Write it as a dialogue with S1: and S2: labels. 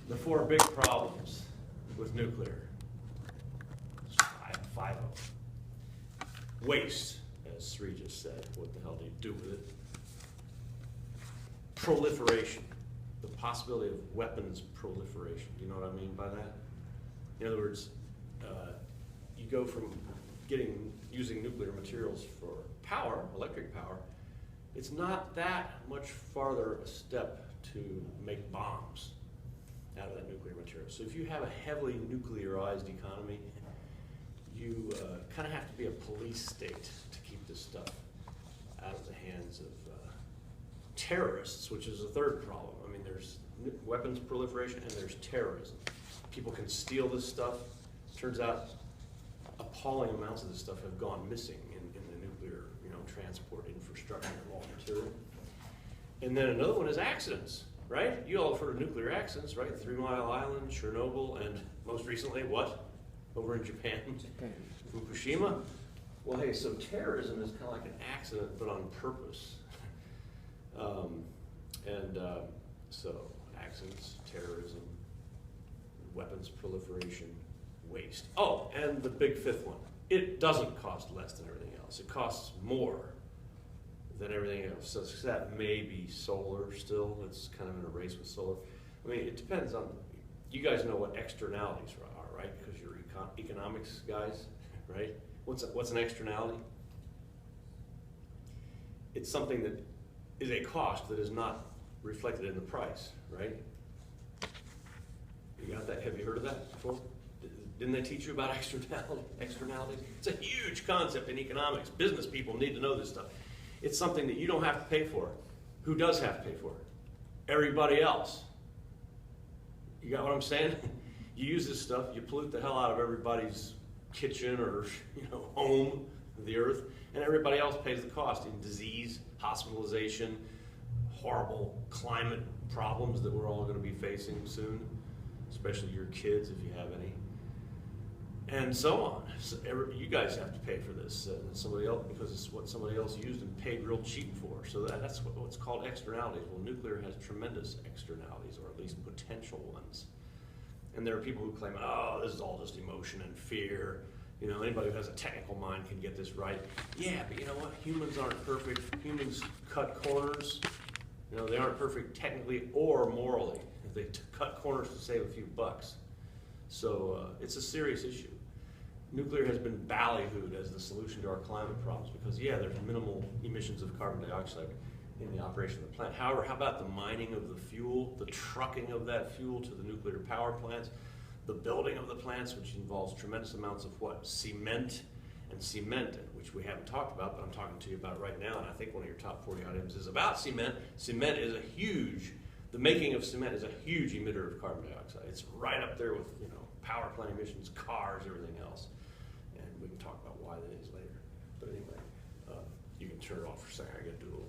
S1: The four big problems with nuclear. Five of them. Waste, as Sri just said. What the hell do you do with it? Proliferation. The possibility of weapons proliferation. Do you know what I mean by that? In other words, you go from using nuclear materials for power, electric power. It's not that much farther a step to make bombs out of that nuclear material. So if you have a heavily nuclearized economy, you kind of have to be a police state to keep this stuff out of the hands of terrorists, which is a third problem. I mean, there's weapons proliferation and there's terrorism. People can steal this stuff. Turns out appalling amounts of this stuff have gone missing in the nuclear, transport infrastructure of raw material. And then another one is accidents, right? You all have heard of nuclear accidents, right? 3 Mile Island, Chernobyl, and most recently, what? Over in Japan, Fukushima. Well, hey, so terrorism is kind of like an accident, but on purpose. So accidents, terrorism, weapons proliferation, waste. Oh, and the big fifth one. It doesn't cost less than everything else. It costs more than everything else. So that may be solar still. It's kind of in a race with solar. I mean, it depends on, you guys know what externalities are, right? Because you're economics guys, right? What's an externality? It's something that is a cost that is not reflected in the price, right? You got that? Have you heard of that before? Didn't they teach you about externalities? It's a huge concept in economics. Business people need to know this stuff. It's something that you don't have to pay for. Who does have to pay for it? Everybody else. You got what I'm saying? You use this stuff, you pollute the hell out of everybody's kitchen or home, the earth, and everybody else pays the cost in disease, hospitalization, horrible climate problems that we're all going to be facing soon, especially your kids if you have any, and so on. So you guys have to pay for this, somebody else, because it's what somebody else used and paid real cheap for. So that's what's called externalities. Well, nuclear has tremendous externalities, or at least potential ones. And there are people who claim, oh, this is all just emotion and fear. Anybody who has a technical mind can get this right. Yeah, but you know what? Humans aren't perfect. Humans cut corners. They aren't perfect technically or morally. They cut corners to save a few bucks. So it's a serious issue. Nuclear has been ballyhooed as the solution to our climate problems because, yeah, there's minimal emissions of carbon dioxide in the operation of the plant. However, how about the mining of the fuel, the trucking of that fuel to the nuclear power plants, the building of the plants, which involves tremendous amounts of what? Cement, which we haven't talked about, but I'm talking to you about right now, and I think one of your top 40 items is about cement. Cement is the making of cement is a huge emitter of carbon dioxide. It's right up there with, power plant emissions, cars, everything else. And we can talk about why that is later. But anyway, you can turn it off for a second. I got to do a little